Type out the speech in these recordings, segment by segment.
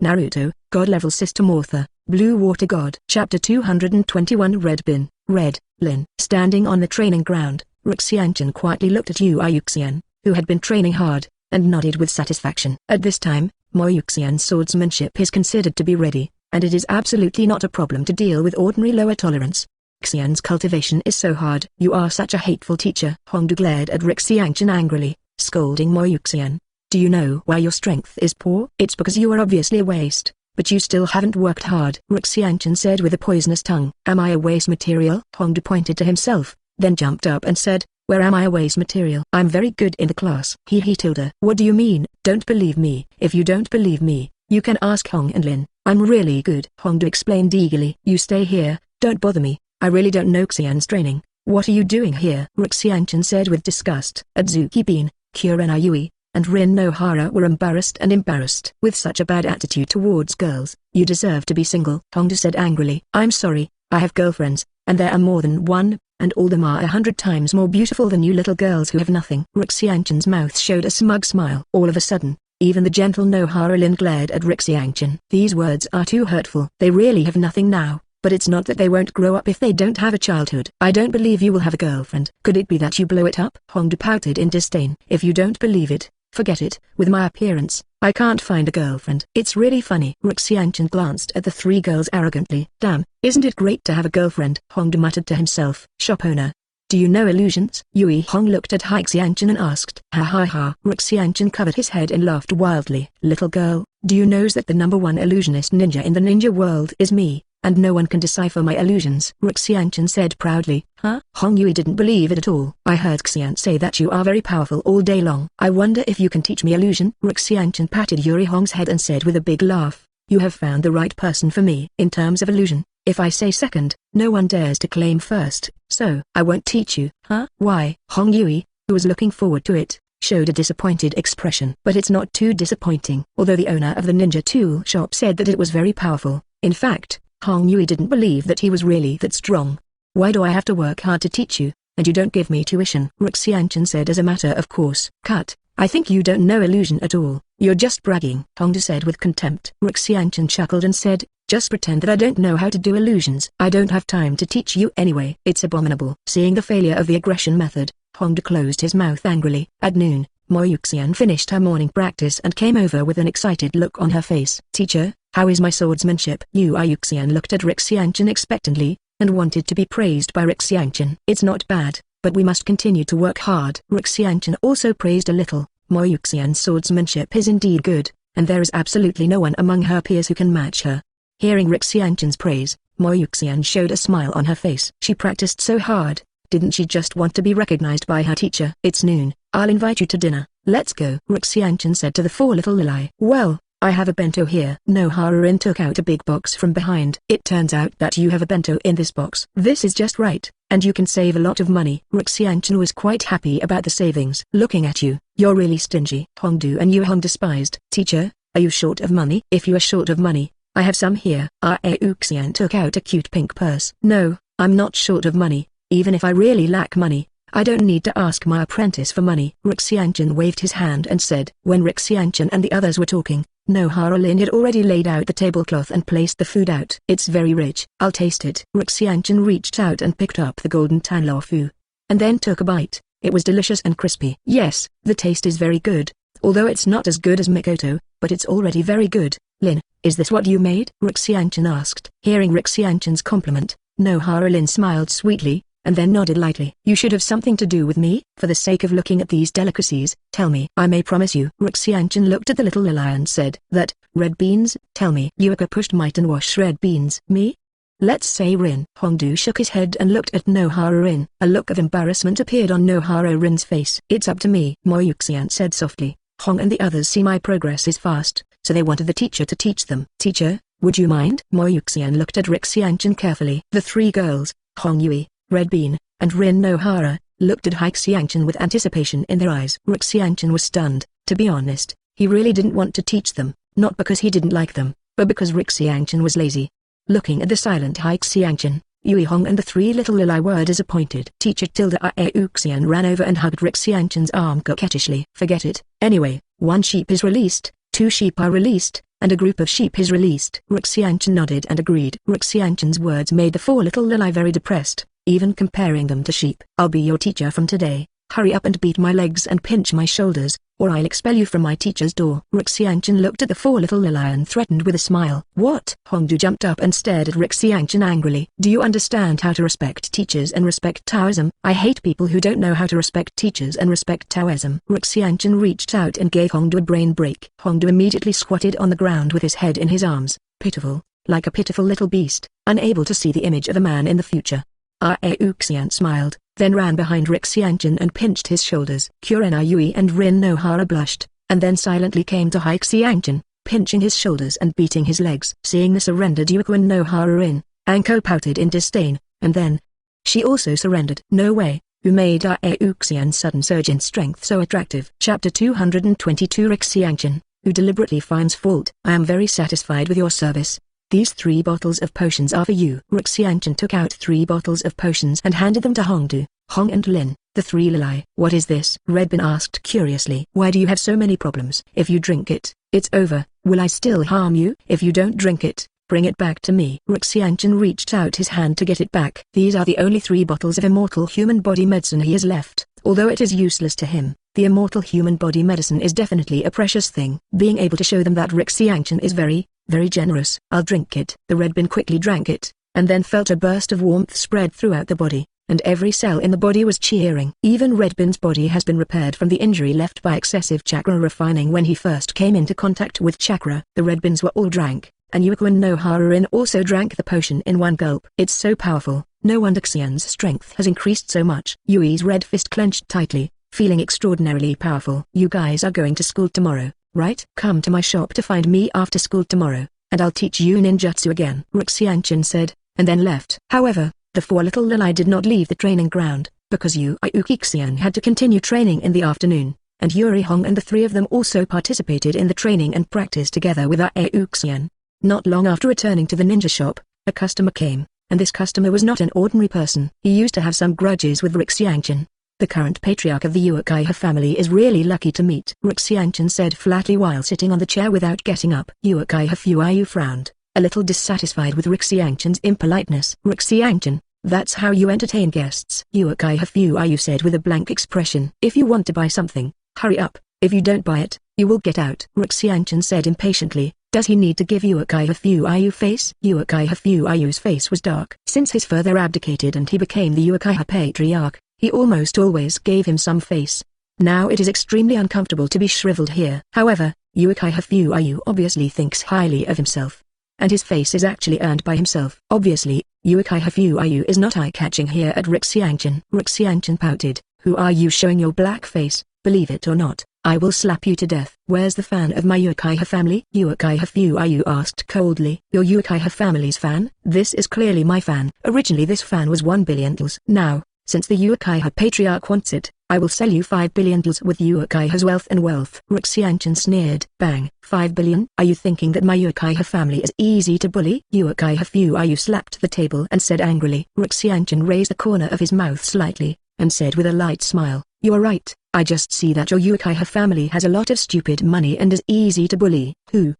Naruto, God Level System Author, Blue Water God. Chapter 221 Red Bin, Red, Lin. Standing on the training ground, Ri Xiangchen quietly looked at Yu Yuxian, who had been training hard, and nodded with satisfaction. At this time, Mo Yuxian's swordsmanship is considered to be ready, and it is absolutely not a problem to deal with ordinary lower tolerance. Xian's cultivation is so hard. You are such a hateful teacher. Hongdu glared at Ri Xiangchen angrily, scolding Mo Yuxian. Do you know why your strength is poor? It's because you are obviously a waste, but you still haven't worked hard. Ri Xiangchen said with a poisonous tongue. Am I a waste material? Hongdu pointed to himself, then jumped up and said, where am I a waste material? I'm very good in the class. Tilde. What do you mean? Don't believe me. If you don't believe me, you can ask Hong and Lin. I'm really good. Hongdu explained eagerly. You stay here, don't bother me. I really don't know Xian's training. What are you doing here? Ri Xiangchen said with disgust. Atsuki Bin, Kurena Yui, and Rin Nohara were embarrassed. With such a bad attitude towards girls, you deserve to be single. Hongdu said angrily. I'm sorry, I have girlfriends, and there are more than one, and all them are 100 times more beautiful than you little girls who have nothing. Ri Xiangchen's mouth showed a smug smile. All of a sudden, even the gentle Nohara Lin glared at Ri Xiangchen. These words are too hurtful. They really have nothing now, but it's not that they won't grow up if they don't have a childhood. I don't believe you will have a girlfriend. Could it be that you blow it up? Hongdu pouted in disdain. If you don't believe it, forget it. With my appearance, I can't find a girlfriend. It's really funny. Ri Xiangchen glanced at the three girls arrogantly. Damn, isn't it great to have a girlfriend? Hongdu muttered to himself. Shop owner, do you know illusions? Yui Hong looked at Ri Xiangchen and asked. Ha ha ha. Ri Xiangchen covered his head and laughed wildly. Little girl, do you know that the #1 illusionist ninja in the ninja world is me, and no one can decipher my illusions? Ri Xiangchen said proudly. Huh? Hong Yui didn't believe it at all. I heard Xian say that you are very powerful all day long. I wonder if you can teach me illusion? Ri Xiangchen patted Yuri Hong's head and said with a big laugh. You have found the right person for me. In terms of illusion, if I say second, no one dares to claim first, so I won't teach you. Huh? Why? Hong Yui, who was looking forward to it, showed a disappointed expression. But it's not too disappointing. Although the owner of the ninja tool shop said that it was very powerful, in fact, Hong Yui didn't believe that he was really that strong. Why do I have to work hard to teach you, and you don't give me tuition? Ri Xiangchen said as a matter of course. Cut. I think you don't know illusion at all. You're just bragging. Hongdu said with contempt. Ri Xiangchen chuckled and said, just pretend that I don't know how to do illusions. I don't have time to teach you anyway. It's abominable. Seeing the failure of the aggression method, Hongdu closed his mouth angrily. At noon, Mo Yuxian finished her morning practice and came over with an excited look on her face. Teacher, how is my swordsmanship? Yu Yuxian looked at Ri Xiangchen expectantly, and wanted to be praised by Ri Xiangchen. It's not bad, but we must continue to work hard. Ri Xiangchen also praised a little. Mo Yuxian's swordsmanship is indeed good, and there is absolutely no one among her peers who can match her. Hearing Ri Xiangchen's praise, Mo Yuxian showed a smile on her face. She practiced so hard, didn't she just want to be recognized by her teacher? It's noon, I'll invite you to dinner. Let's go. Ri Xiangchen said to the four little Lilai. Well, I have a bento here. Nohara took out a big box from behind. It turns out that you have a bento in this box. This is just right, and you can save a lot of money. Ri Xiangchen was quite happy about the savings. Looking at you, you're really stingy. Hongdu and Yu Hong despised. Teacher, are you short of money? If you are short of money, I have some here. Xian took out a cute pink purse. No, I'm not short of money. Even if I really lack money, I don't need to ask my apprentice for money. Ri Xiangchen waved his hand and said. When Ri Xiangchen and the others were talking, Nohara Lin had already laid out the tablecloth and placed the food out. It's very rich. I'll taste it. Ri Xiangchen reached out and picked up the golden tanlofu, and then took a bite. It was delicious and crispy. Yes, the taste is very good, although it's not as good as Mikoto, but it's already very good. Lin, is this what you made? Ri Xiangchen asked. Hearing Ri Xiangchen's compliment, Nohara Lin smiled sweetly, and then nodded lightly. You should have something to do with me. For the sake of looking at these delicacies, tell me. I may promise you. Ri Xiangchen looked at the little Lilai and said, that, red beans? Tell me. Yuika pushed might and wash red beans. Me? Let's say Rin. Hongdu shook his head and looked at Nohara Rin. A look of embarrassment appeared on Nohara Rin's face. It's up to me. Mo Yuxian said softly. Hong and the others see my progress is fast, so they wanted the teacher to teach them. Teacher, would you mind? Mo Yuxian looked at Ri Xiangchen carefully. The three girls, Hong Yui, Red Bean, and Rin Nohara, looked at Ri Xiangchen with anticipation in their eyes. Ri Xiangchen was stunned. To be honest, he really didn't want to teach them, not because he didn't like them, but because Ri Xiangchen was lazy. Looking at the silent Ri Xiangchen, Yui Hong and the three little Lilai were disappointed. Teacher Xian ran over and hugged Ri Xiangchen's arm coquettishly. Forget it. Anyway, one sheep is released, 2 sheep are released, and a group of sheep is released. Ri Xiangchen nodded and agreed. Ri Xiangchen's words made the 4 little Lili very depressed, even comparing them to sheep. I'll be your teacher from today. Hurry up and beat my legs and pinch my shoulders, or I'll expel you from my teacher's door. Ri Xiangchen looked at the 4 little Lili and threatened with a smile. What? Hongdu jumped up and stared at Ri Xiangchen angrily. Do you understand how to respect teachers and respect Taoism? I hate people who don't know how to respect teachers and respect Taoism. Ri Xiangchen reached out and gave Hongdu a brain break. Hongdu immediately squatted on the ground with his head in his arms, pitiful, like a pitiful little beast, unable to see the image of a man in the future. Ri Xiangchen smiled, then ran behind Ri Xiangchen and pinched his shoulders. Kurena Yui and Rin Nohara blushed, and then silently came to Ri Xiangchen, pinching his shoulders and beating his legs. Seeing the surrendered Yuko and Nohara Rin, Anko pouted in disdain, and then she also surrendered. No way, who made Ri Xiangchen's sudden surge in strength so attractive. Chapter 222 Ri Xiangchen, who deliberately finds fault. I am very satisfied with your service. These 3 bottles of potions are for you. Ri Xiangchen took out 3 bottles of potions and handed them to Hongdu, Hong and Lin, the 3 Lili. What is this? Redbin asked curiously. Why do you have so many problems? If you drink it, it's over. Will I still harm you? If you don't drink it, bring it back to me. Ri Xiangchen reached out his hand to get it back. These are the only 3 bottles of immortal human body medicine he has left. Although it is useless to him, the immortal human body medicine is definitely a precious thing. Being able to show them that Ri Xiangchen is very generous. I'll drink it. The Redbin quickly drank it, and then felt a burst of warmth spread throughout the body, and every cell in the body was cheering. Even Redbin's body has been repaired from the injury left by excessive chakra refining when he first came into contact with chakra. The Redbins were all drank, and Yuko and Nohara Rin also drank the potion in one gulp. It's so powerful, no wonder Xian's strength has increased so much. Yui's red fist clenched tightly, feeling extraordinarily powerful. You guys are going to school tomorrow, right? Come to my shop to find me after school tomorrow, and I'll teach you ninjutsu again. Ri Xiangchen said, and then left. However, the 4 little Lili did not leave the training ground, because Yu Xian had to continue training in the afternoon, and Yuri Hong and the 3 of them also participated in the training and practice together with Ri Xian. Not long after returning to the ninja shop, a customer came, and this customer was not an ordinary person. He used to have some grudges with Ri Xiangchen. The current patriarch of the Uchiha family is really lucky to meet. Ri Xiangchen said flatly while sitting on the chair without getting up. Uchiha Fuyu frowned, a little dissatisfied with Ri Xiangchen's impoliteness. Ri Xiangchen, that's how you entertain guests. Uchiha Fuyu said with a blank expression. If you want to buy something, hurry up. If you don't buy it, you will get out. Ri Xiangchen said impatiently. Does he need to give Uchiha Fuyu face? Uchiha Fuyu's face was dark. Since his father abdicated and he became the Uchiha patriarch, he almost always gave him some face. Now it is extremely uncomfortable to be shriveled here. However, Uchiha Fuyu obviously thinks highly of himself, and his face is actually earned by himself. Obviously, Uchiha Fuyu is not eye-catching here at Ri Xiangchen. Ri Xiangchen pouted. Who are you showing your black face? Believe it or not, I will slap you to death. Where's the fan of my Uchiha family? Uchiha Fuyu asked coldly. Your Uchiha family's fan? This is clearly my fan. Originally this fan was 1 billion duels. Now, since the Uchiha patriarch wants it, I will sell you 5 billion duels with Uchiha's wealth and wealth. Ri Xiangchen sneered. Bang. 5 billion? Are you thinking that my Uchiha family is easy to bully? Uchiha Fuyu slapped the table and said angrily. Ri Xiangchen raised the corner of his mouth slightly, and said with a light smile. You are right, I just see that your Uchiha family has a lot of stupid money and is easy to bully. Who?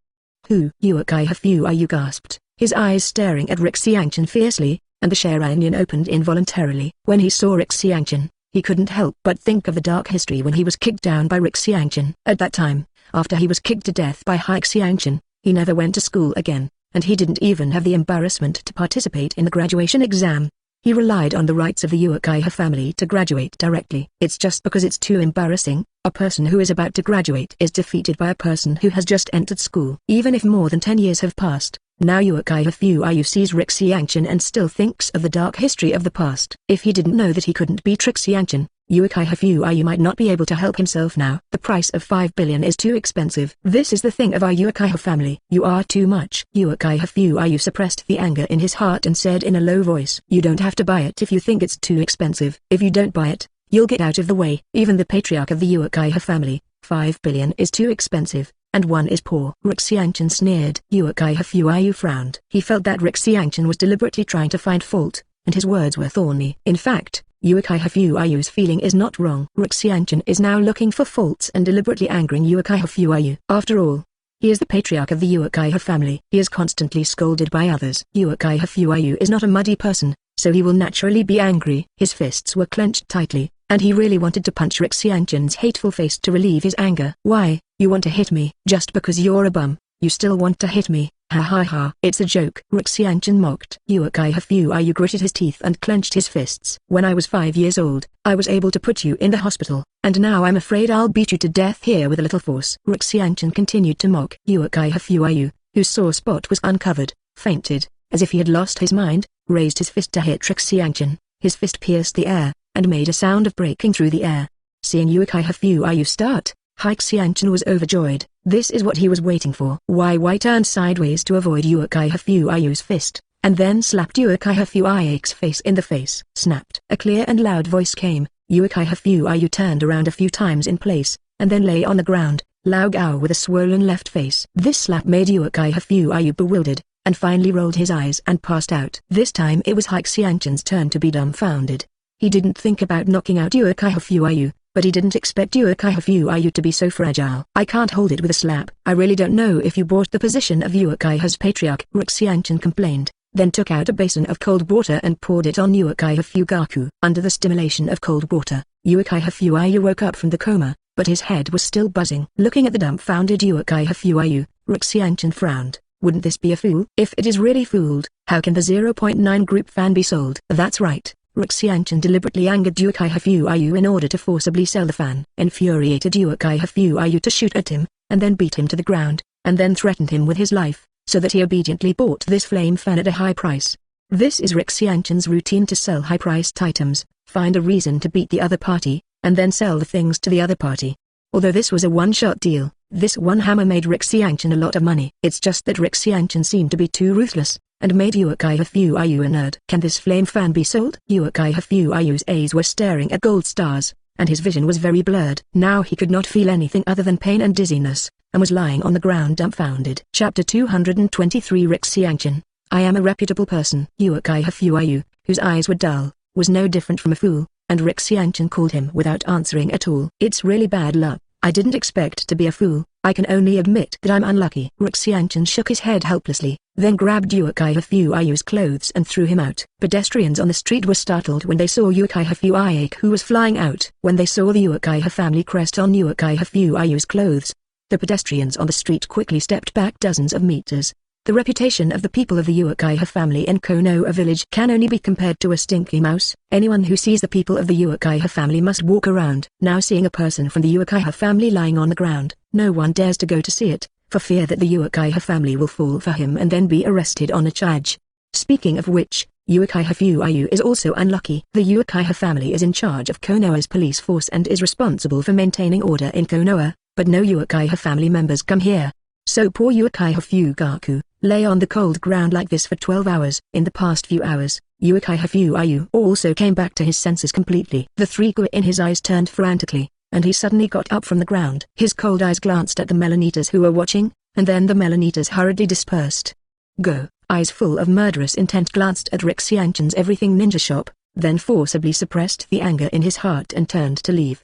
Uchiha Fuyu gasped, his eyes staring at Ri Xiangchen fiercely, and the Sharingan opened involuntarily. When he saw Ri Xiangchen, he couldn't help but think of the dark history when he was kicked down by Ri Xiangchen. At that time, after he was kicked to death by Ri Xiangchen, he never went to school again, and he didn't even have the embarrassment to participate in the graduation exam. He relied on the rights of the Uchiha family to graduate directly. It's just because it's too embarrassing. A person who is about to graduate is defeated by a person who has just entered school. Even if more than 10 years have passed, now Uchiha Fuyu sees Ri Xiangchen and still thinks of the dark history of the past. If he didn't know that he couldn't beat Ri Xiangchen, Uchiha Fuyu might not be able to help himself now. The price of 5 billion is too expensive. This is the thing of our Uchiha family. You are too much. Uchiha Fuyu suppressed the anger in his heart and said in a low voice. You don't have to buy it if you think it's too expensive. If you don't buy it, you'll get out of the way. Even the patriarch of the Uchiha family, 5 billion is too expensive, and one is poor. Ri Xiangchen sneered. Uchiha Fuyu frowned. He felt that Ri Xiangchen was deliberately trying to find fault, and his words were thorny. In fact, Uchiha Fuyu's feeling is not wrong. Ri Xiangchen is now looking for faults and deliberately angering Uchiha Fuyu. After all, He is the patriarch of the Uchiha family. He is constantly scolded by others. Uchiha Fuyu is not a muddy person, so he will naturally be angry. His fists were clenched tightly, and he really wanted to punch Ri Xiangchen's hateful face to relieve his anger. Why, you want to hit me? Just because you're a bum, you still want to hit me? Ha ha ha. It's a joke. Ri Xiangchen mocked. Uchiha Fuyu gritted his teeth and clenched his fists. When I was 5 years old, I was able to put you in the hospital, and now I'm afraid I'll beat you to death here with a little force. Ri Xiangchen continued to mock. Uchiha Fuyu, whose sore spot was uncovered, fainted, as if he had lost his mind, raised his fist to hit Ri Xiangchen. His fist pierced the air, and made a sound of breaking through the air. Seeing Uchiha Fuyu start, Ri Xiangchen was overjoyed. This is what he was waiting for. Wai turned sideways to avoid Uchiha Fuyu's fist, and then slapped Uchiha Fuyu's face in the face. Snapped. A clear and loud voice came. Uchiha Fuyu turned around a few times in place, and then lay on the ground, Lao Gao with a swollen left face. This slap made Uchiha Fuyu bewildered, and finally rolled his eyes and passed out. This time it was Ri Xiangchen's turn to be dumbfounded. He didn't think about knocking out Uchiha Fuyu, but he didn't expect Uchiha Fuyu to be so fragile. I can't hold it with a slap. I really don't know if you bought the position of Uchiha's patriarch, Ri Xiangchen complained, then took out a basin of cold water and poured it on Uchiha Fugaku. Under the stimulation of cold water, Uchiha Fuyu woke up from the coma, but his head was still buzzing. Looking at the dumbfounded Uchiha Fuyu, Ri Xiangchen frowned. Wouldn't this be a fool? If it is really fooled, how can the 0.9 group fan be sold? That's right. Ri Xiangchen deliberately angered Uchiha Fuyu in order to forcibly sell the fan. Infuriated Uchiha Fuyu to shoot at him, and then beat him to the ground, and then threatened him with his life, so that he obediently bought this flame fan at a high price. This is Ri Xiangchen's routine to sell high-priced items, find a reason to beat the other party, and then sell the things to the other party. Although this was a one-shot deal, this one hammer made Ri Xiangchen a lot of money. It's just that Ri Xiangchen seemed to be too ruthless, and made Uchiha Fuyu a nerd. Can this flame fan be sold? Uchiha Fuyu's eyes were staring at gold stars, and his vision was very blurred. Now he could not feel anything other than pain and dizziness, and was lying on the ground dumbfounded. Chapter 223 Ri Xiangchen, I am a reputable person. Uchiha Fuyu, whose eyes were dull, was no different from a fool, and Ri Xiangchen called him without answering at all. It's really bad luck. I didn't expect to be a fool. I can only admit that I'm unlucky. Ri Xiangchen shook his head helplessly, then grabbed Uchiha Fuyu's clothes and threw him out. Pedestrians on the street were startled when they saw Uchiha Fuyu who was flying out. When they saw the Uchiha family crest on Uchiha Fuyu's clothes, the pedestrians on the street quickly stepped back dozens of meters. The reputation of the people of the Uchiha family in Konoha village can only be compared to a stinky mouse. Anyone who sees the people of the Uchiha family must walk around. Now seeing a person from the Uchiha family lying on the ground, no one dares to go to see it, for fear that the Uchiha family will fall for him and then be arrested on a charge. Speaking of which, Uchiha Fuyu is also unlucky. The Uchiha family is in charge of Konoha's police force and is responsible for maintaining order in Konoha, but no Uchiha family members come here. So poor Uchiha Fugaku lay on the cold ground like this for 12 hours. In the past few hours, Uchiha Fuyu also came back to his senses completely. The three gui in his eyes turned frantically, and he suddenly got up from the ground. His cold eyes glanced at the Melanitas who were watching, and then the Melanitas hurriedly dispersed. Go, eyes full of murderous intent glanced at Ri Xiangchen's everything ninja shop, then forcibly suppressed the anger in his heart and turned to leave.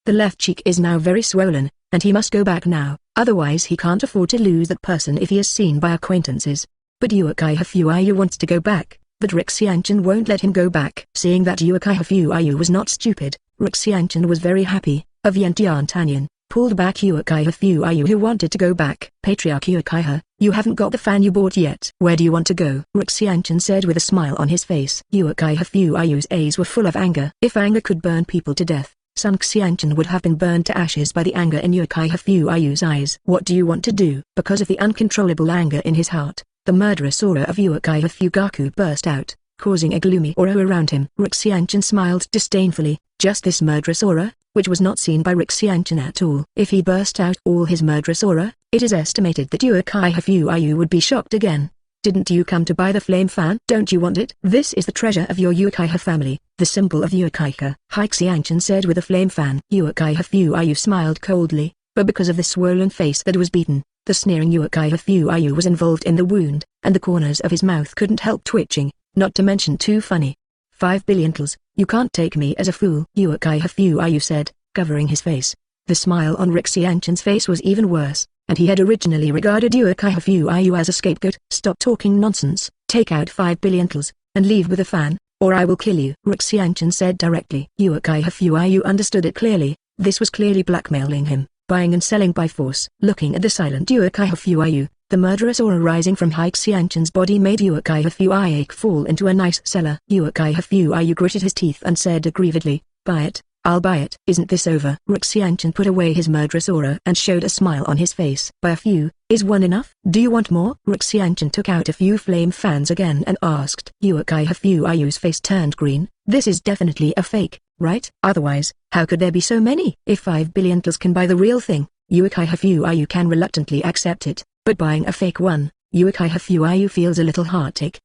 The left cheek is now very swollen, and he must go back now, otherwise he can't afford to lose that person if he is seen by acquaintances. But Uchiha Fuyu wants to go back, but Ri Xiangchen won't let him go back. Seeing that Uchiha Fuyu was not stupid, Ri Xiangchen was very happy. Avialable pulled back Uchiha Fuyu who wanted to go back. Patriarch Uchiha, you haven't got the fan you bought yet. Where do you want to go? Ri Xiangchen said with a smile on his face. Uchiha Fuyu's eyes were full of anger. If anger could burn people to death, Sun Xiangchen would have been burned to ashes by the anger in Uchiha Fuyu's eyes. What do you want to do? Because of the uncontrollable anger in his heart, the murderous aura of Uchiha Fugaku burst out, causing a gloomy aura around him. Ri Xiangchen smiled disdainfully. Just this murderous aura, which was not seen by Ri Xiangchen at all. If he burst out all his murderous aura, it is estimated that Uchiha Fuyu would be shocked again. Didn't you come to buy the flame fan? Don't you want it? This is the treasure of your Uchiha family, the symbol of Uchiha. Ri Xiangchen said with a flame fan. Uchiha Fuyu smiled coldly, but because of the swollen face that was beaten, the sneering Uchiha Fuyu was involved in the wound, and the corners of his mouth couldn't help twitching, not to mention too funny. 5 billion kills, you can't take me as a fool, Uchiha Fuyu said, covering his face. The smile on Ri Xiangchen's face was even worse. and he had originally regarded Uchiha Fuyu as a scapegoat. Stop talking nonsense, take out 5 billion tals, and leave with a fan, or I will kill you, Ri Xiangchen said directly. Uchiha Fuyu understood it clearly. This was clearly blackmailing him, buying and selling by force. Looking at the silent Uchiha Fuyu, the murderous aura rising from Ri Xiangchen's body made Uchiha Fuyu fall into a nice cellar. Uchiha Fuyu gritted his teeth and said aggrievedly, "Buy it, I'll buy it." "Isn't this over?" Ri Xiangchen put away his murderous aura and showed a smile on his face. "Buy a few, is one enough? Do you want more?" Ri Xiangchen took out a few flame fans again and asked. Uchiha Fuyu's face turned green. "This is definitely a fake, right? Otherwise, how could there be so many?" "If 5 billion tals can buy the real thing, Uchiha Fuyu can reluctantly accept it, but buying a fake one, Uchiha Fuyu feels a little heartache.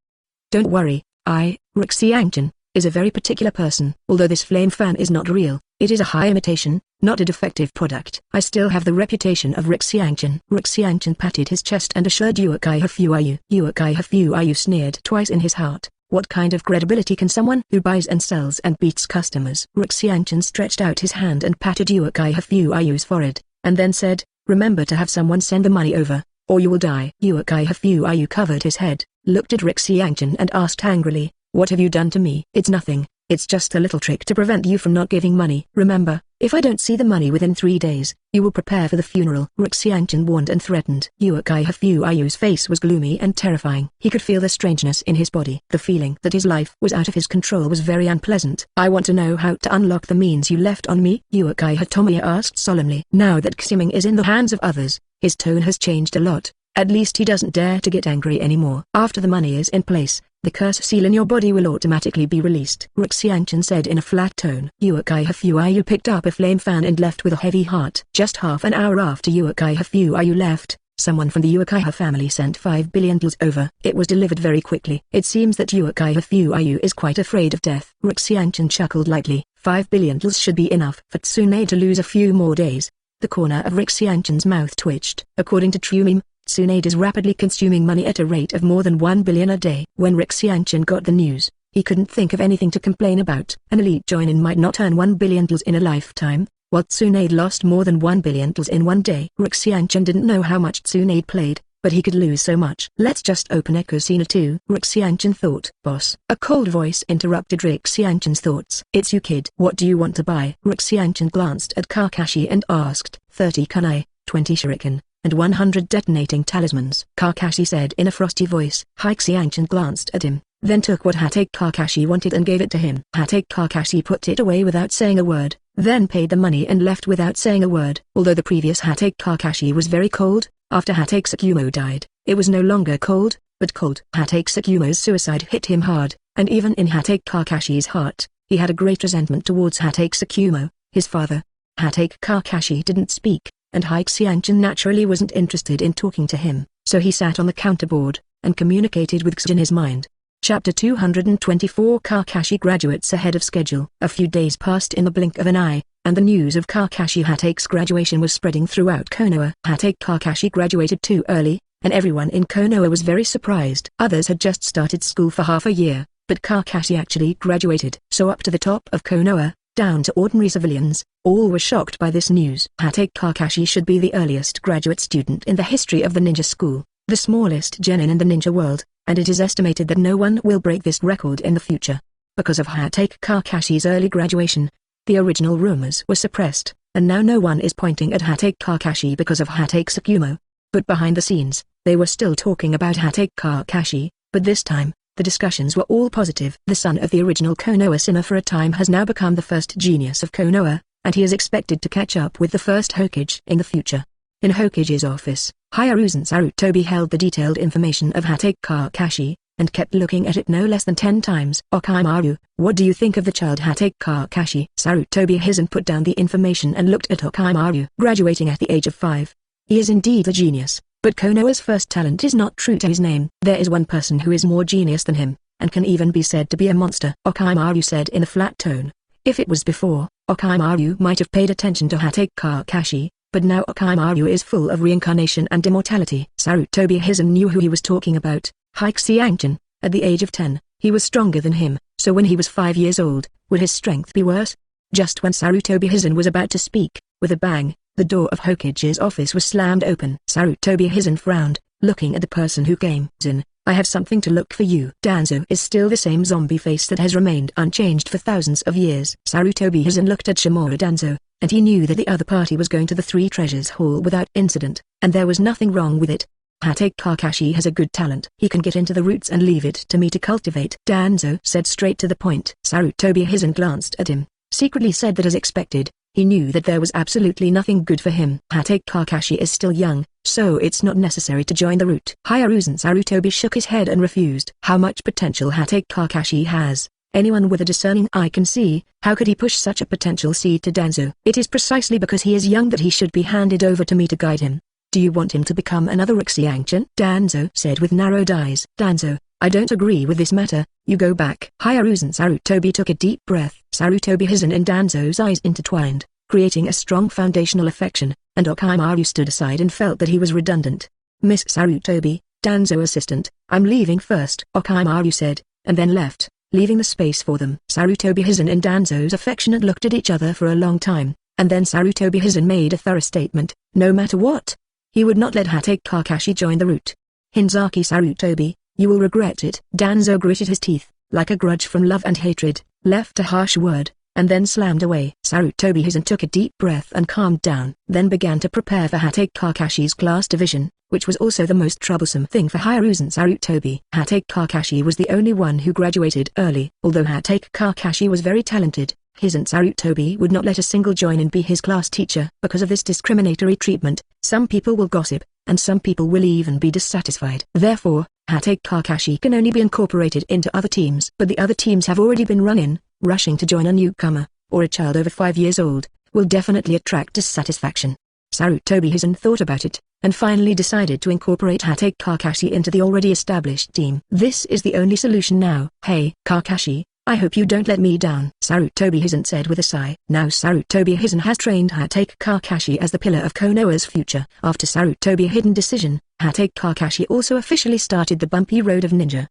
"Don't worry, Ri Xiangchen is a very particular person. Although this flame fan is not real, it is a high imitation, not a defective product. I still have the reputation of Ri Xiangchen." Ri Xiangchen patted his chest and assured Uchiha Fuyu. Uchiha Fuyu sneered twice in his heart. What kind of credibility can someone who buys and sells and beats customers? Ri Xiangchen stretched out his hand and patted Uchiha Fuyu's forehead, and then said, "Remember to have someone send the money over, or you will die." Uchiha Fuyu covered his head, looked at Ri Xiangchen and asked angrily, "What have you done to me?" "It's nothing, it's just a little trick to prevent you from not giving money. Remember, if I don't see the money within 3 days, you will prepare for the funeral." Ri Xiangchen warned and threatened. Uchiha Fuyu's face was gloomy and terrifying. He could feel the strangeness in his body. The feeling that his life was out of his control was very unpleasant. "I want to know how to unlock the means you left on me," Uchiha Tomoya asked solemnly. Now that Ximing is in the hands of others, his tone has changed a lot. At least he doesn't dare to get angry anymore. "After the money is in place, the curse seal in your body will automatically be released," Ri Xiangchen said in a flat tone. Uchiha Fuyu picked up a flame fan and left with a heavy heart. Just half an hour after Uchiha Fuyu left, someone from the Uchiha family sent 5 billion tals over. It was delivered very quickly. "It seems that Uchiha Fuyu is quite afraid of death." Ri Xiangchen chuckled lightly. 5 billion tals should be enough for Tsunade to lose a few more days. The corner of Ri Xiangchen's mouth twitched. According to Terumi Mei, Tsunade is rapidly consuming money at a rate of more than 1 billion a day. When Ri Xiangchen got the news, he couldn't think of anything to complain about. An elite join-in might not earn 1 billion tals in a lifetime, while Tsunade lost more than 1 billion tals in one day. Ri Xiangchen didn't know how much Tsunade played, but he could lose so much. "Let's just open Echo Scene 2, Ri Xiangchen thought. "Boss." A cold voice interrupted Ri Xiangchen's thoughts. "It's you, kid. What do you want to buy?" Ri Xiangchen glanced at Kakashi and asked. 30 kunai, 20 shuriken, and 100 detonating talismans," Kakashi said in a frosty voice. Ri Xiangchen glanced at him, then took what Hatake Kakashi wanted and gave it to him. Hatake Kakashi put it away without saying a word, then paid the money and left without saying a word. Although the previous Hatake Kakashi was very cold, after Hatake Tsukumo died, it was no longer cold, but cold. Hatake Tsukumo's suicide hit him hard, and even in Hatake Kakashi's heart, he had a great resentment towards Hatake Tsukumo, his father. Hatake Kakashi didn't speak, and Ri Xiangchen naturally wasn't interested in talking to him, so he sat on the counterboard, and communicated with X in his mind. Chapter 224 Kakashi graduates ahead of schedule. A few days passed in the blink of an eye, and the news of Kakashi Hatake's graduation was spreading throughout Konoha. Hatake Kakashi graduated too early, and everyone in Konoha was very surprised. Others had just started school for half a year, but Kakashi actually graduated. So up to the top of Konoha, down to ordinary civilians, all were shocked by this news. Hatake Kakashi should be the earliest graduate student in the history of the ninja school, the smallest genin in the ninja world, and it is estimated that no one will break this record in the future. Because of Hatake Kakashi's early graduation, the original rumors were suppressed, and now no one is pointing at Hatake Kakashi because of Hatake Tsukumo. But behind the scenes, they were still talking about Hatake Kakashi, but this time, the discussions were all positive. The son of the original Konoha sinner for a time has now become the first genius of Konoha, and he is expected to catch up with the first Hokage in the future. In Hokage's office, Hiruzen Sarutobi held the detailed information of Hatake Kakashi, and kept looking at it no less than 10 times. "Okimaru, what do you think of the child Hatake Kakashi?" Sarutobi Hizen put down the information and looked at Okimaru. "Graduating at the age of 5. He is indeed a genius. But Konoha's first talent is not true to his name. There is one person who is more genius than him, and can even be said to be a monster," Okimaru said in a flat tone. If it was before, Okimaru might have paid attention to Hatake Kakashi, but now Okimaru is full of reincarnation and immortality. Sarutobi Hizen knew who he was talking about. Ri Xiangchen, at the age of 10, he was stronger than him, so when he was 5 years old, would his strength be worse? Just when Sarutobi Hizen was about to speak, with a bang, The door of Hokage's office was slammed open. Sarutobi Hizen frowned, looking at the person who came in. I have something to look for you. Danzo is still the same zombie face that has remained unchanged for thousands of years. Sarutobi Hizen looked at Shimura Danzo, and he knew that the other party was going to the Three Treasures Hall without incident, and there was nothing wrong with it. Hatake Kakashi has a good talent. He can get into the roots and leave it to me to cultivate. Danzo said straight to the point. Sarutobi Hizen glanced at him, secretly said that as expected, he knew that there was absolutely nothing good for him. Hatake Kakashi is still young, so it's not necessary to join the route. Hiruzen Sarutobi shook his head and refused. How much potential Hatake Kakashi has, anyone with a discerning eye can see. How could he push such a potential seed to Danzo? It is precisely because he is young that he should be handed over to me to guide him. Do you want him to become another Ri Xiangchen? Danzo said with narrowed eyes. Danzo, I don't agree with this matter, you go back. Hiruzen Sarutobi took a deep breath. Sarutobi Hizen and Danzo's eyes intertwined, creating a strong foundational affection, and Orochimaru stood aside and felt that he was redundant. Miss Sarutobi, Danzo assistant, I'm leaving first, Orochimaru said, and then left, leaving the space for them. Sarutobi Hizen and Danzo's affectionate looked at each other for a long time, and then Sarutobi Hizen made a thorough statement. No matter what, he would not let Hatake Kakashi join the route. Hinzaki Sarutobi, you will regret it. Danzo gritted his teeth, like a grudge from love and hatred, left a harsh word, and then slammed away. Sarutobi Hizen took a deep breath and calmed down, then began to prepare for Hatake Kakashi's class division, which was also the most troublesome thing for Hiruzen Sarutobi. Hatake Kakashi was the only one who graduated early. Although Hatake Kakashi was very talented, Hizen Sarutobi would not let a single join and be his class teacher. Because of this discriminatory treatment, some people will gossip, and some people will even be dissatisfied. Therefore, Hatake Kakashi can only be incorporated into other teams. But the other teams have already been run in. Rushing to join a newcomer, or a child over 5 years old, will definitely attract dissatisfaction. Sarutobi Hizen thought about it, and finally decided to incorporate Hatake Kakashi into the already established team. This is the only solution now. Hey, Kakashi, I hope you don't let me down, Sarutobi Hizen said with a sigh. Now Sarutobi Hizen has trained Hatake Kakashi as the pillar of Konoha's future. After Sarutobi Hizen's decision, Hatake Kakashi also officially started the bumpy road of ninja.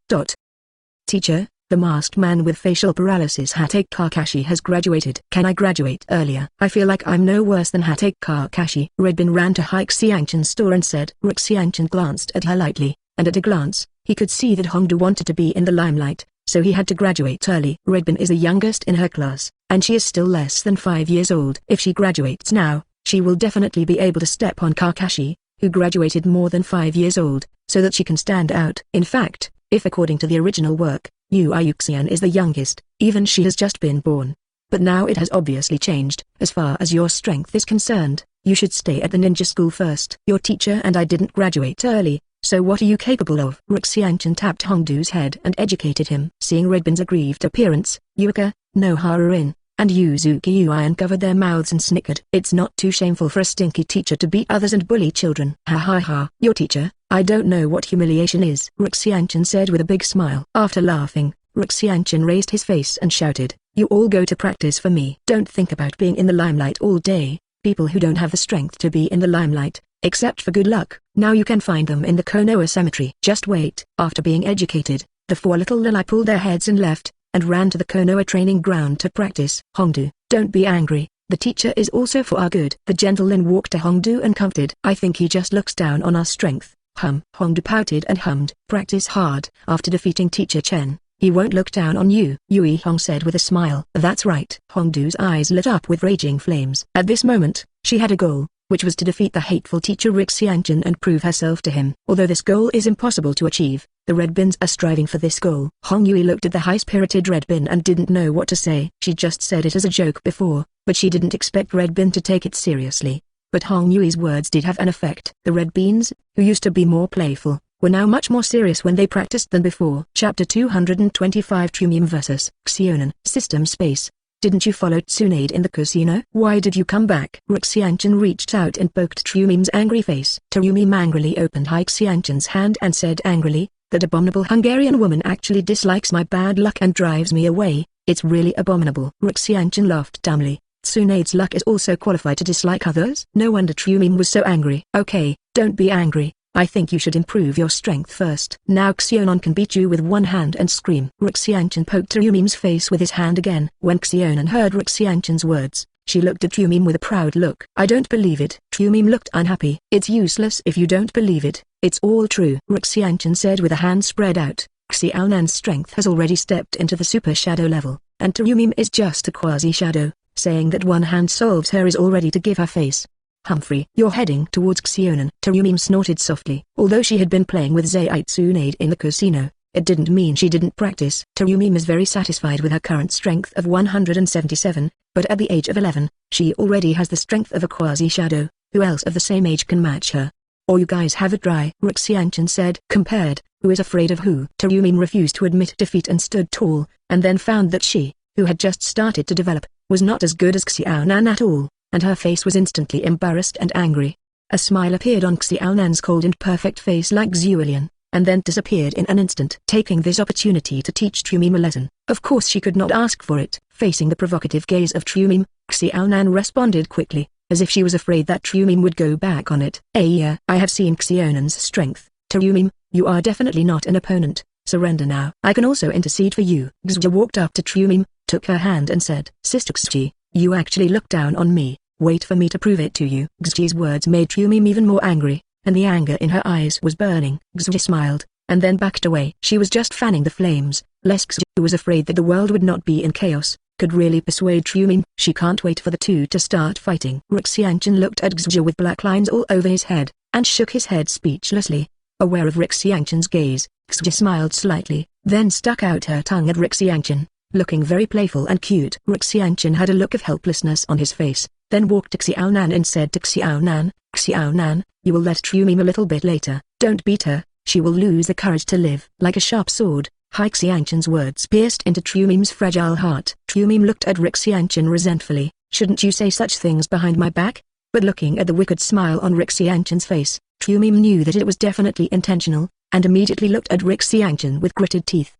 Teacher, the masked man with facial paralysis Hatake Kakashi has graduated. Can I graduate earlier? I feel like I'm no worse than Hatake Kakashi. Redbin ran to Ri Xiangchen's store and said. Ri Xiangchen glanced at her lightly, and at a glance, he could see that Hongdu wanted to be in the limelight, so he had to graduate early. Redbin is the youngest in her class, and she is still less than 5 years old. If she graduates now, she will definitely be able to step on Kakashi, who graduated more than 5 years old, so that she can stand out. In fact, if according to the original work, Yu Xian is the youngest, even she has just been born. But now it has obviously changed. As far as your strength is concerned, you should stay at the ninja school first. Your teacher and I didn't graduate early, so what are you capable of? Ri Xiangchen tapped Hongdu's head and educated him. Seeing Redbin's aggrieved appearance, Yuka, Nohara-in, and Yuzuki Ui uncovered their mouths and snickered. It's not too shameful for a stinky teacher to beat others and bully children. Ha ha ha. Your teacher? I don't know what humiliation is, Ri Xiangchen said with a big smile. After laughing, Ri Xiangchen raised his face and shouted, you all go to practice for me. Don't think about being in the limelight all day. People who don't have the strength to be in the limelight, except for good luck, now you can find them in the Konoha cemetery. Just wait. After being educated, the 4 little Lilai pulled their heads and left, and ran to the Konoha training ground to practice. Hongdu, don't be angry. The teacher is also for our good. The gentle Lin walked to Hongdu and comforted. I think he just looks down on our strength. Hongdu pouted and hummed. Practice hard. After defeating Teacher Chen, he won't look down on you, Yui Hong said with a smile. That's right. Hongdu's eyes lit up with raging flames. At this moment, she had a goal, which was to defeat the hateful teacher Ri Xiangchen and prove herself to him. Although this goal is impossible to achieve, the Red Bins are striving for this goal. Hong Yui looked at the high-spirited Red Bin and didn't know what to say. She just said it as a joke before, but she didn't expect Red Bin to take it seriously. But Hong Yui's words did have an effect. The Red Beans, who used to be more playful, were now much more serious when they practiced than before. Chapter 225 Terumi Mei vs. Conan. System Space. Didn't you follow Tsunade in the casino? Why did you come back? Ri Xiangchen reached out and poked Terumi's angry face. Terumi angrily opened Ri Xiangchen's hand and said angrily, that abominable Hungarian woman actually dislikes my bad luck and drives me away. It's really abominable. Ri Xiangchen laughed dumbly. Tsunade's luck is also qualified to dislike others? No wonder Terumi was so angry. Okay, don't be angry. I think you should improve your strength first. Now Conan can beat you with one hand and scream. Ri Xiangchen poked Terumi's face with his hand again. When Conan heard Ri Xiangchen's words, She looked at Terumi with a proud look. I don't believe it. Terumi looked unhappy. It's useless if you don't believe it. It's all true. Ri Xiangchen said with a hand spread out. Xiaonan's strength has already stepped into the super shadow level, and Terumi is just a quasi-shadow. Saying that one hand solves her is already to give her face. Humphrey, you're heading towards Xiaonan. Terumi snorted softly. Although she had been playing with Tsunade in the casino, it didn't mean she didn't practice. Terumi is very satisfied with her current strength of 177, but at the age of 11, she already has the strength of a quasi-shadow. Who else of the same age can match her? Or you guys have it dry, Ri Xiangchen said. Compared, who is afraid of who? Terumi refused to admit defeat and stood tall, and then found that she, who had just started to develop, was not as good as Xiaonan at all, and her face was instantly embarrassed and angry. A smile appeared on Xiaonan's cold and perfect face like Zuilian, and then disappeared in an instant. Taking this opportunity to teach Terumi a lesson, of course she could not ask for it. Facing the provocative gaze of Terumi, Xiaonan responded quickly, as if she was afraid that Terumi would go back on it. I have seen Xiaonan's strength. Terumi, you are definitely not an opponent. Surrender now. I can also intercede for you. Xia walked up to Terumi, took her hand and said, Sister Xi, you actually look down on me. Wait for me to prove it to you. Xi's words made Terumi even more angry, and the anger in her eyes was burning. Xia smiled, and then backed away. She was just fanning the flames, lest Xia, who was afraid that the world would not be in chaos, could really persuade Terumi. She can't wait for the two to start fighting. Ri Xiangchen looked at Xia with black lines all over his head, and shook his head speechlessly. Aware of Ri Xiangchen's gaze, Xia smiled slightly, then stuck out her tongue at Ri Xiangchen, looking very playful and cute. Ri Xiangchen had a look of helplessness on his face, then walked to Xiaonan and said to Xiaonan, Xiaonan, you will let Terumi a little bit later. Don't beat her, she will lose the courage to live. Like a sharp sword, Ri Xiangchen's words pierced into Terumi's fragile heart. Terumi looked at Ri Xiangchen resentfully. Shouldn't you say such things behind my back? But looking at the wicked smile on Ri Xiangchen's face, Terumi knew that it was definitely intentional, and immediately looked at Ri Xiangchen with gritted teeth.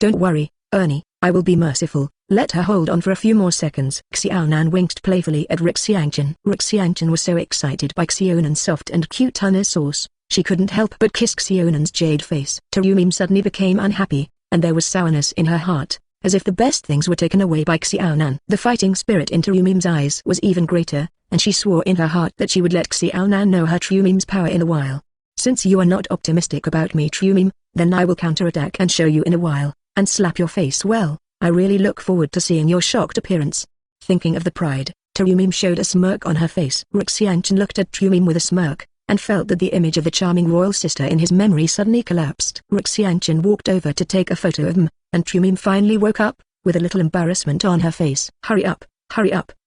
Don't worry, Ernie, I will be merciful. Let her hold on for a few more seconds. Xiaonan winked playfully at Ri Xiangchen. Ri Xiangchen was so excited by Xiaonan's soft and cute tuna sauce, she couldn't help but kiss Xiaonan's jade face. Terumi suddenly became unhappy, and there was sourness in her heart, as if the best things were taken away by Xiaonan. The fighting spirit in Terumi's eyes was even greater, and she swore in her heart that she would let Xiaonan know her Terumi's power in a while. Since you are not optimistic about me, Terumi, then I will counterattack and show you in a while, and slap your face well. I really look forward to seeing your shocked appearance. Thinking of the pride, Terumi showed a smirk on her face. Ri Xiangchen looked at Terumi with a smirk, and felt that the image of the charming royal sister in his memory suddenly collapsed. Ri Xiangchen walked over to take a photo of him, and Terumi finally woke up, with a little embarrassment on her face. Hurry up,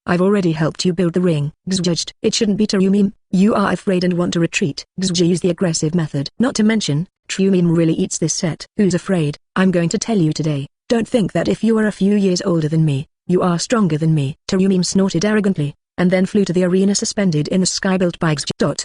I've already helped you build the ring. Xia judged. It shouldn't be Terumi, you are afraid and want to retreat. Xia used the aggressive method. Not to mention, Terumi really eats this set. Who's afraid? I'm going to tell you today. Don't think that if you are a few years older than me, you are stronger than me. Terumi snorted arrogantly, and then flew to the arena suspended in the sky built by Xia.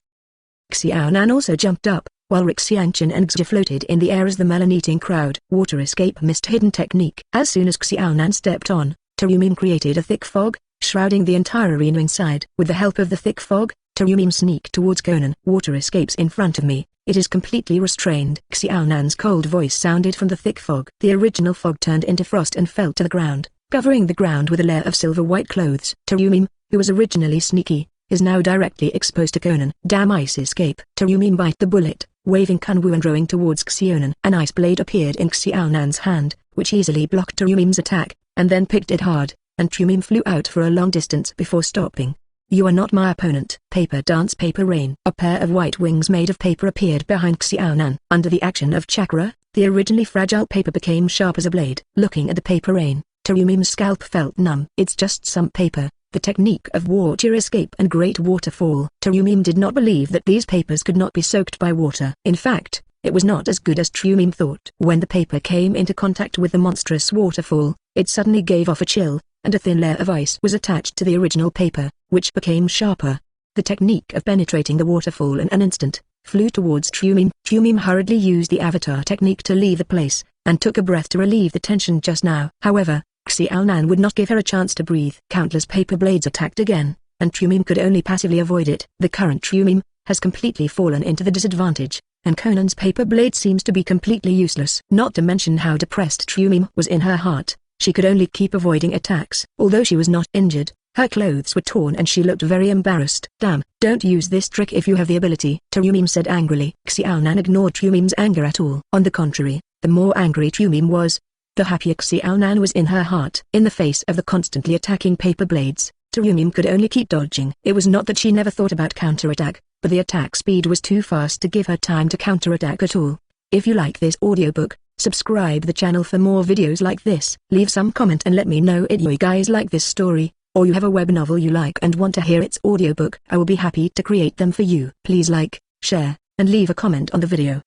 Xiaonan also jumped up, while Ri Xiangchen and Xia floated in the air as the melon-eating crowd. Water escape mist hidden technique. As soon as Xiaonan stepped on, Terumi created a thick fog, shrouding the entire arena inside. With the help of the thick fog, Terumi sneaked towards Conan. Water escapes in front of me. It is completely restrained. Xiaonan's cold voice sounded from the thick fog. The original fog turned into frost and fell to the ground, covering the ground with a layer of silver-white clothes. Terumi, who was originally sneaky, is now directly exposed to Conan. Damn ice escape. Terumi bite the bullet, waving Kunwu and rowing towards Xiaonan. An ice blade appeared in Xiaonan's hand, which easily blocked Terumi's attack, and then picked it hard, and Terumi flew out for a long distance before stopping. You are not my opponent. Paper dance, paper rain. A pair of white wings made of paper appeared behind Xiaonan. Under the action of chakra, the originally fragile paper became sharp as a blade. Looking at the paper rain, Terumi's scalp felt numb. It's just some paper. The technique of water escape and great waterfall. Terumi did not believe that these papers could not be soaked by water. In fact, it was not as good as Terumi thought. When the paper came into contact with the monstrous waterfall, it suddenly gave off a chill, and a thin layer of ice was attached to the original paper, which became sharper. The technique of penetrating the waterfall in an instant, flew towards Terumi. Terumi hurriedly used the avatar technique to leave the place, and took a breath to relieve the tension just now. However, Xiaonan would not give her a chance to breathe. Countless paper blades attacked again, and Terumi could only passively avoid it. The current Terumi has completely fallen into the disadvantage, and Conan's paper blade seems to be completely useless. Not to mention how depressed Terumi was in her heart. She could only keep avoiding attacks. Although she was not injured, Her clothes were torn and she looked very embarrassed. Damn, don't use this trick if you have the ability, Terumi said angrily. Xiaonan ignored Terumi's anger at all. On the contrary, the more angry Terumi was, the happier Xiaonan was in her heart. In the face of the constantly attacking paper blades, Terumi could only keep dodging. It was not that she never thought about counterattack, but the attack speed was too fast to give her time to counterattack at all. If you like this audiobook, subscribe the channel for more videos like this. Leave some comment and let me know if you guys like this story, or you have a web novel you like and want to hear its audiobook. I will be happy to create them for you. Please like, share, and leave a comment on the video.